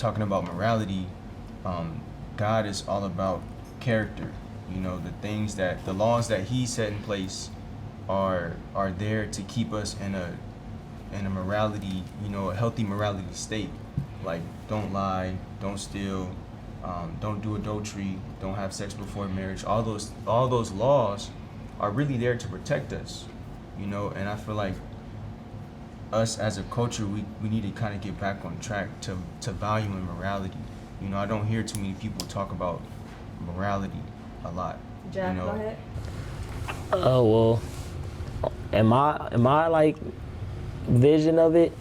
talking about morality, God is all about character. You know, the laws that He set in place are there to keep us in a morality, you know, a healthy morality state. Like, don't lie, don't steal, don't do adultery, don't have sex before marriage. All those laws are really there to protect us, you know. And I feel like us as a culture, we need to kind of get back on track to valuing morality. You know, I don't hear too many people talk about morality a lot. Jack, you know? go ahead. Oh well, am I like vision of it?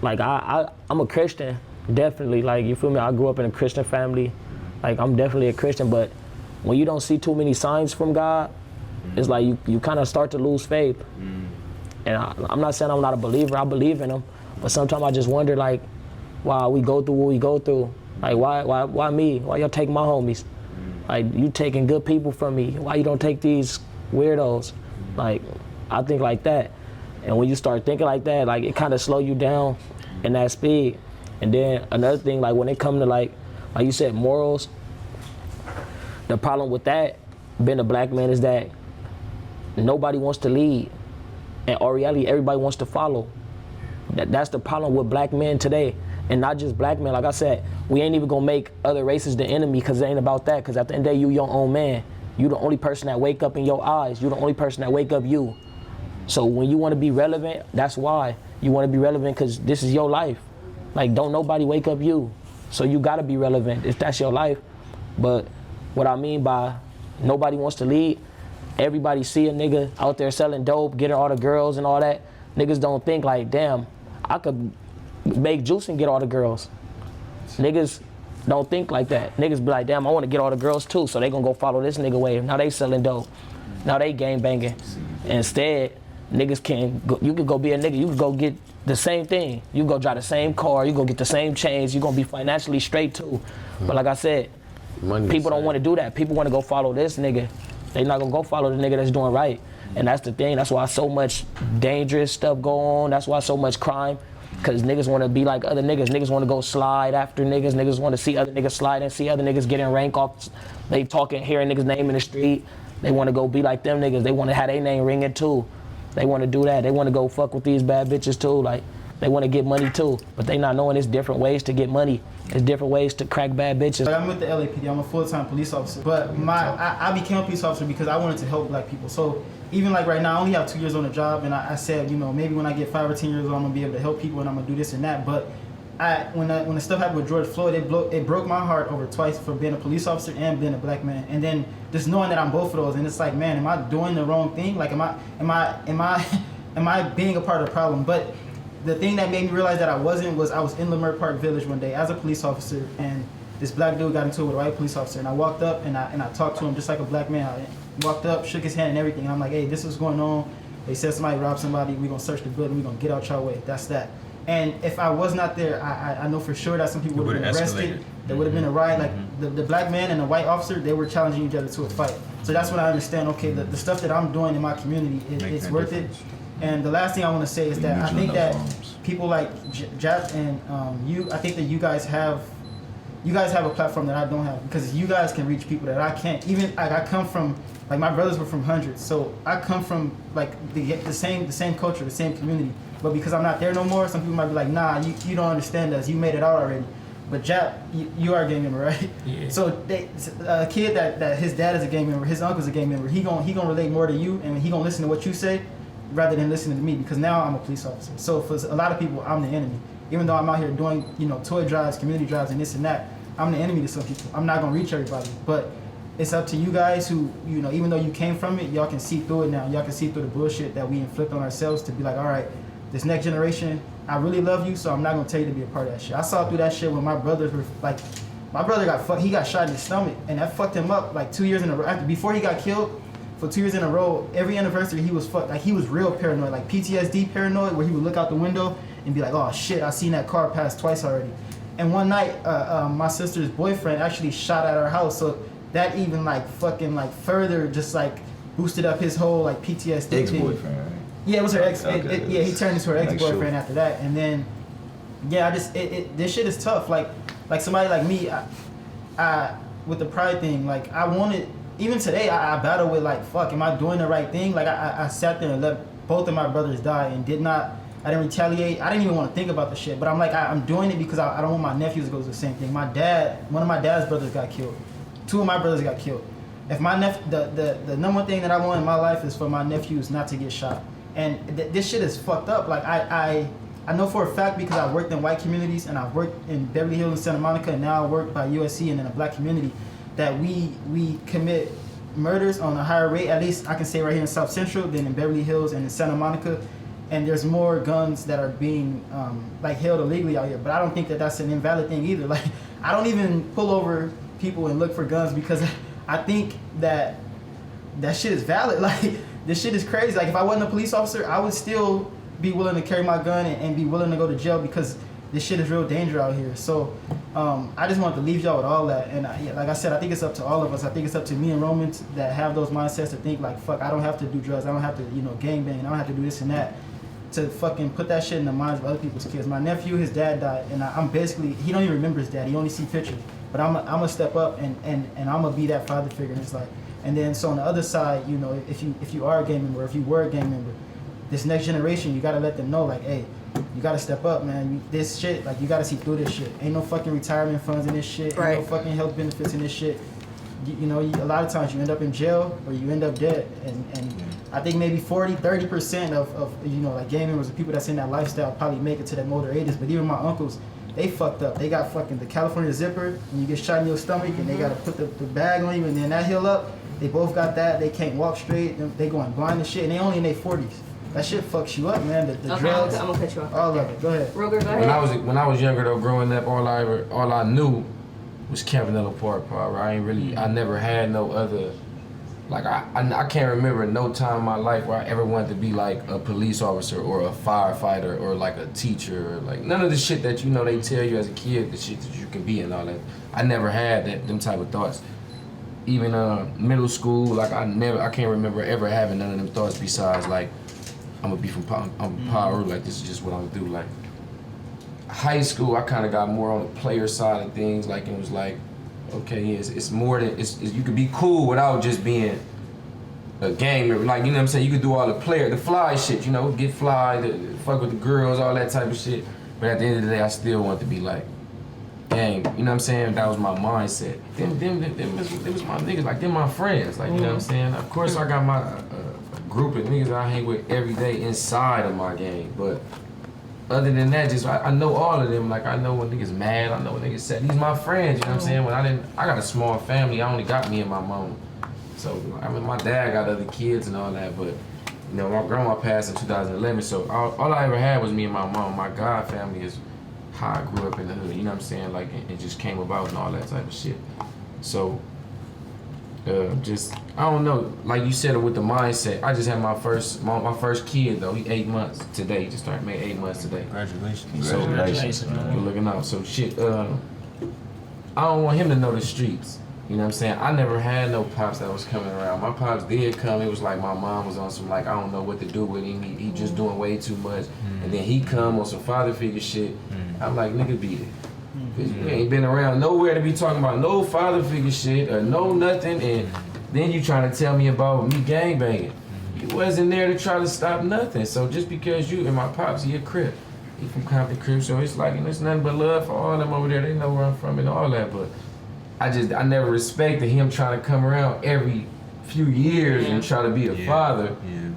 Like I'm a Christian, definitely. Like, you feel me? I grew up in a Christian family. Like, I'm definitely a Christian, but when you don't see too many signs from God, it's like you kind of start to lose faith. And I'm not saying I'm not a believer. I believe in Him, but sometimes I just wonder, like, why we go through what we go through. Like, why me? Why y'all take my homies? Like, you taking good people from me. Why you don't take these weirdos? Like, I think like that. And when you start thinking like that, like, it kind of slow you down in that speed. And then another thing, like, when it comes to like you said, morals, the problem with that, being a black man, is that nobody wants to lead. And in reality, everybody wants to follow. That's the problem with black men today. And not just black men. Like I said, we ain't even gonna make other races the enemy, because it ain't about that. Because at the end of the day, you your own man. You the only person that wake up in your eyes. You the only person that wake up you. So when you want to be relevant, that's why. You want to be relevant because this is your life. Like, don't nobody wake up you. So you gotta be relevant if that's your life. But what I mean by nobody wants to lead, everybody see a nigga out there selling dope, getting all the girls and all that. Niggas don't think like, damn, I could make juice and get all the girls. Niggas don't think like that. Niggas be like, damn, I want to get all the girls too. So they gonna go follow this nigga wave. Now they selling dope. Now they gang banging. Instead, niggas can go, you could go be a nigga. You could go get the same thing. You can go drive the same car. You go get the same chains. You gonna be financially straight too. But like I said, people don't want to do that. People want to go follow this nigga. They not gonna go follow the nigga that's doing right. And that's the thing. That's why so much dangerous stuff go on. That's why so much crime. Because niggas want to be like other niggas. Niggas want to go slide after niggas. Niggas want to see other niggas slide and see other niggas getting rank off. They talking, hearing niggas' name in the street. They want to go be like them niggas. They want to have their name ringing too. They want to do that. They want to go fuck with these bad bitches too. Like, they want to get money too. But they not knowing there's different ways to get money. There's different ways to crack bad bitches. I'm with the LAPD. I'm a full-time police officer. But I became a police officer because I wanted to help black people. So even like right now, I only have 2 years on the job, and I said, you know, maybe when I get 5 or 10 years old, I'm gonna be able to help people, and I'm gonna do this and that. But when the stuff happened with George Floyd, it broke my heart over twice for being a police officer and being a black man. And then just knowing that I'm both of those, and it's like, man, am I doing the wrong thing? Like, am I being a part of the problem? But the thing that made me realize that I wasn't was I was in Leimert Park Village one day as a police officer, and this black dude got into it with a white police officer, and I walked up and I talked to him just like a black man. I walked up, shook his hand and everything, and I'm like, hey, this is going on. They said somebody robbed somebody. We're gonna search the building. We're gonna get out your way. That's that. And if I was not there, I know for sure that some people would have been arrested. There would have been a riot. Like the black man and the white officer, they were challenging each other to a fight. So that's when I understand, okay, the stuff that I'm doing in my community, it's worth it. And the last thing I want to say is that I think that people like Jap and you, I think that you guys have a platform that I don't have, because you guys can reach people that I can't. Even like, I come from, like, my brothers were from hundreds, so I come from like the same culture, the same community. But because I'm not there no more, some people might be like, nah, you don't understand us. You made it out already. But Jap, you are a gang member, right? Yeah. So a kid that his dad is a gang member, his uncle's a gang member, he gonna relate more to you, and he gonna listen to what you say rather than listening to me, because now I'm a police officer. So for a lot of people, I'm the enemy. Even though I'm out here doing, you know, toy drives, community drives, and this and that, I'm the enemy to some people. I'm not gonna reach everybody, but it's up to you guys who, you know, even though you came from it, y'all can see through it now. Y'all can see through the bullshit that we inflict on ourselves to be like, all right, this next generation, I really love you, so I'm not gonna tell you to be a part of that shit. I saw through that shit when my brothers were like, my brother he got shot in the stomach, and that fucked him up like 2 years in a row. Before he got killed, for 2 years in a row, every anniversary he was fucked. Like, he was real paranoid, like PTSD paranoid, where he would look out the window and be like, oh shit, I seen that car pass twice already. And one night, my sister's boyfriend actually shot at our house, so that even like fucking like further just like boosted up his whole like PTSD. Ex-boyfriend, right? Yeah, it was her ex. Okay, he turned into her ex-boyfriend after that. And then yeah, this shit is tough. Like somebody like me, I with the pride thing, like I wanted, even today, I battle with like, fuck, am I doing the right thing? Like I sat there and let both of my brothers die and I didn't retaliate. I didn't even want to think about the shit, but I'm like, I'm doing it because I don't want my nephews to go through the same thing. One of my dad's brothers got killed. 2 of my brothers got killed. If my the number one thing that I want in my life is for my nephews not to get shot. And this shit is fucked up. Like I know for a fact because I worked in white communities and I've worked in Beverly Hills and Santa Monica and now I work by USC and in a black community, that we commit murders on a higher rate, at least I can say right here in South Central, than in Beverly Hills and in Santa Monica. And there's more guns that are being like held illegally out here. But I don't think that that's an invalid thing either. Like I don't even pull over people and look for guns because I think that shit is valid. Like this shit is crazy. Like if I wasn't a police officer, I would still be willing to carry my gun and be willing to go to jail because this shit is real danger out here. So I just wanted to leave y'all with all that. And like I said, I think it's up to all of us. I think it's up to me and Romans that have those mindsets to think like, fuck, I don't have to do drugs. I don't have to, gangbang. I don't have to do this and that to fucking put that shit in the minds of other people's kids. My nephew, his dad died, and I'm basically, he don't even remember his dad. He only see pictures. But I'm gonna step up and I'm gonna be that father figure in his life. And then so on the other side, if you are a gang member, or if you were a gang member, this next generation, you gotta let them know like, hey, you gotta step up, man. This shit, like you gotta see through this shit. Ain't no fucking retirement funds in this shit. Right. Ain't no fucking health benefits in this shit. A lot of times you end up in jail or you end up dead. And I think maybe 30% of like gang members, the people that's in that lifestyle probably make it to them older ages. But even my uncles, they fucked up. They got fucking the California zipper, and you get shot in your stomach, and they gotta put the bag on you, and then that heal up. They both got that. They can't walk straight. They going blind and shit, and they only in their 40s. That shit fucks you up, man. The Okay, drugs. I'm gonna cut you off. All of it. Go ahead. Roger, go ahead. When I was younger though, growing up, all I knew was Campanella Park, bro. I never had no other. Like I can't remember no time in my life where I ever wanted to be like a police officer or a firefighter or like a teacher or like none of the shit that they tell you as a kid, the shit that you can be and all that. I never had them type of thoughts. Even middle school, like I can't remember ever having none of them thoughts besides like I'm gonna be from Power, like this is just what I'm gonna do. Like high school, I kind of got more on the player side of things. Like it was like, okay, it's more than you could be cool without just being a gang member. Like, you know what I'm saying? You could do all the fly shit, get fly, fuck with the girls, all that type of shit. But at the end of the day, I still want to be like gang. You know what I'm saying? That was my mindset. Them was my niggas, like them my friends. Like, you know what I'm saying? Of course, I got my group of niggas I hang with every day inside of my gang, but other than that, just I know all of them. Like I know when niggas mad, I know when niggas sad. These my friends, you know what I'm saying? I got a small family. I only got me and my mom. So I mean, my dad got other kids and all that, but my grandma passed in 2011. So all I ever had was me and my mom. My God family is how I grew up in the hood. You know what I'm saying? Like it just came about and all that type of shit. So I don't know. Like you said, with the mindset, I just had my first kid though. He 8 months today. He just made 8 months today. Congratulations. So you're looking out. So shit. I don't want him to know the streets. You know what I'm saying? I never had no pops that was coming around. My pops did come. It was like my mom was on some like I don't know what to do with him. He just doing way too much. And then he come on some father figure shit. I'm like, nigga, beat it. Cause you ain't been around nowhere to be talking about no father figure shit or no nothing, and then you trying to tell me about me gangbanging. You wasn't there to try to stop nothing. So just because you and my pops, he a Crip, he from Compton Crip, so it's like, and it's nothing but love for all them over there. They know where I'm from and all that, but I never respected him trying to come around every few years and try to be a father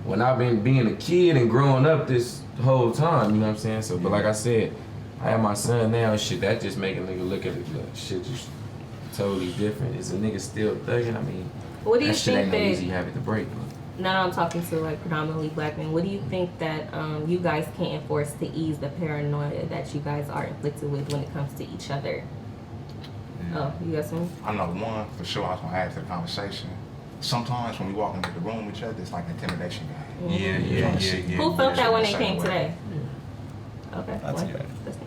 when I've been being a kid and growing up this whole time. You know what I'm saying? So, but like I said, I have my son now and shit, that just make a nigga look at it like shit just totally different. Is a nigga still thugging? I mean, what do you that shit think ain't no easy habit to break. Now I'm talking to like predominantly black men. What do you think that you guys can enforce to ease the paranoia that you guys are inflicted with when it comes to each other? Oh, you got something? I know one for sure. I was gonna add to the conversation. Sometimes when we walk into the room with each other, it's like an intimidation game. Who felt that when they came today? Okay.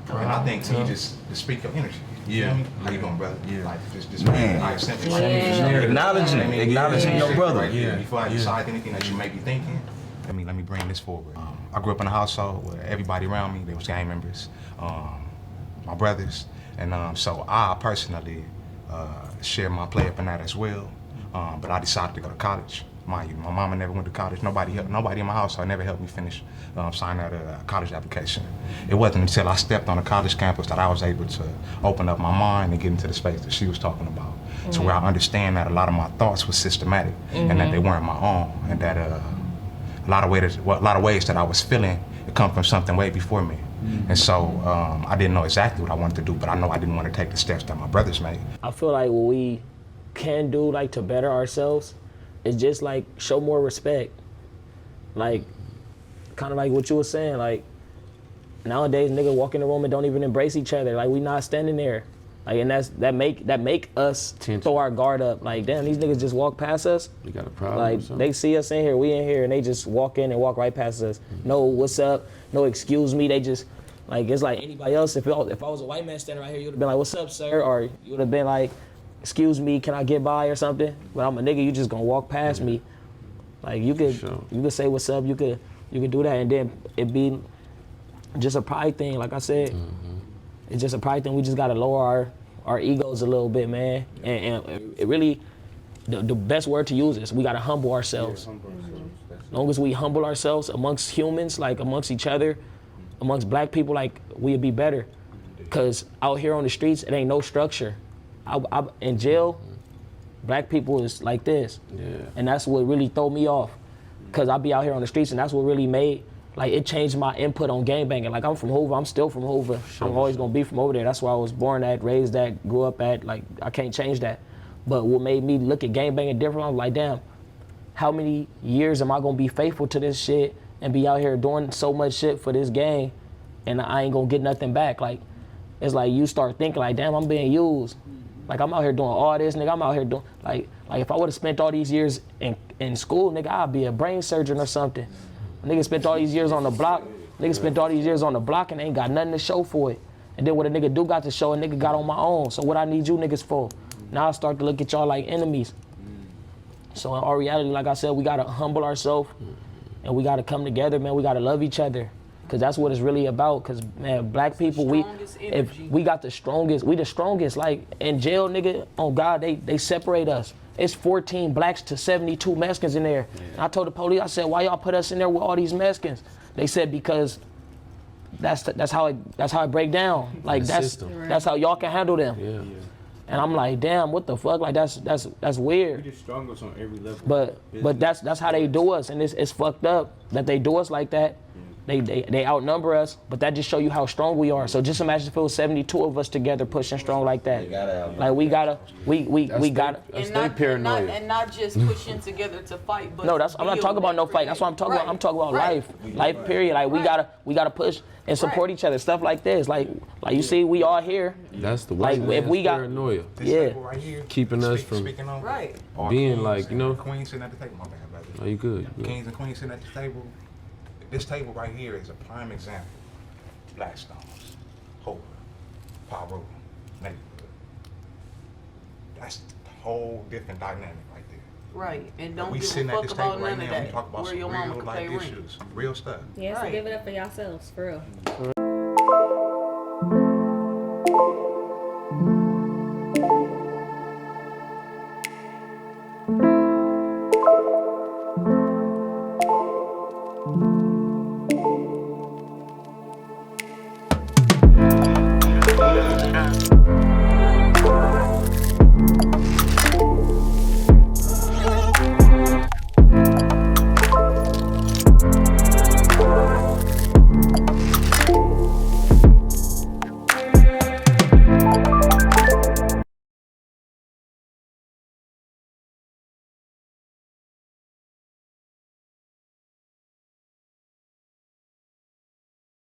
And I think to just speak your energy. You know what I mean? How you doing, brother? Like just Man. like simply Acknowledging your brother. Before I decide anything that you may be thinking, let me bring this forward. I grew up in a household where everybody around me, they was gang members. my brothers. And so I personally share my play up in that as well. But I decided to go to college. Mind you, my mama never went to college. Nobody in my household never helped me finish signing out a college application. It wasn't until I stepped on a college campus that I was able to open up my mind and get into the space that she was talking about. To where I understand that a lot of my thoughts were systematic and that they weren't my own, and that a lot of ways that I was feeling, it come from something way before me. And so I didn't know exactly what I wanted to do, but I know I didn't want to take the steps that my brothers made. I feel like what we can do, like, to better ourselves is just, like, show more respect. Like, kind of like what you were saying, like, nowadays niggas walk in the room and don't even embrace each other. Like, we not standing there. Like, and that make us throw our guard up. Like, damn, these niggas just walk past us. We got a problem. Like, they see us in here, we in here, and they just walk in and walk right past us. No, what's up? No, excuse me. They just, like, it's like anybody else. If I was a white man standing right here, you would have been like, what's up, sir? Or you would have been like, excuse me, can I get by or something? But I'm a nigga, you just gonna walk past me. Like, you could say what's up, you could do that, and then it be just a pride thing. Like I said, it's just a pride thing. We just gotta lower our egos a little bit, man. And it really, the best word to use is we gotta humble ourselves. As long as we humble ourselves amongst humans, like amongst each other, amongst black people, like, we'll be better. Cause out here on the streets, it ain't no structure. In jail, black people is like this. And that's what really throw me off. Cause I be out here on the streets, and that's what really made, like, it changed my input on gangbanging. Like, I'm from Hoover, I'm still from Hoover. I'm always gonna be from over there. That's where I was born at, raised at, grew up at. Like, I can't change that. But what made me look at gangbanging different, I'm like, damn, how many years am I gonna be faithful to this shit and be out here doing so much shit for this gang, and I ain't gonna get nothing back? Like, it's like you start thinking like, damn, I'm being used. Like, I'm out here doing all this, nigga. I'm out here doing, like if I would have spent all these years in school, nigga, I'd be a brain surgeon or something. Nigga spent all these years on the block. Nigga spent all these years on the block and ain't got nothing to show for it. And then what a nigga do got to show, a nigga got on my own. So what I need you niggas for? Now I start to look at y'all like enemies. So in our reality, like I said, we gotta humble ourselves and we gotta come together, man. We gotta love each other. Cause that's what it's really about. Cause, man, black people, if we got the strongest, we the strongest. Like, in jail, nigga, on God, they separate us. It's 14 blacks to 72 Mexicans in there. And I told the police, I said, why y'all put us in there with all these Mexicans? They said, because that's how it break down. Like, that's how y'all can handle them. Yeah. And I'm like, damn, what the fuck? Like, that's weird. We the strongest on every level. But that's how they do us, and it's fucked up that they do us like that. They outnumber us, but that just show you how strong we are. So just imagine if it was 72 of us together pushing strong like that. Like, we gotta. That's their paranoia. And not just pushing together to fight, but No, I'm not talking about no fight. That's what I'm talking about. I'm talking about life period. Like, we gotta push and support each other. Stuff like this. Like you see, we all here. That's the Like, white if we got paranoia. This Yeah. table right here, Keeping us from speaking on being kings like, you know. and queens sitting at the table. My bad, brother. Oh, you good. Kings and queens sitting at the table. This table right here is a prime example. Blackstones, Hoover, Paru, neighborhood. That's a whole different dynamic right there. right, and don't We give sitting a at fuck this about table right none of now. We that. talk about Where some your mama real could life pay rent. issues, real stuff. Yeah, so Right. give it up for yourselves, for real.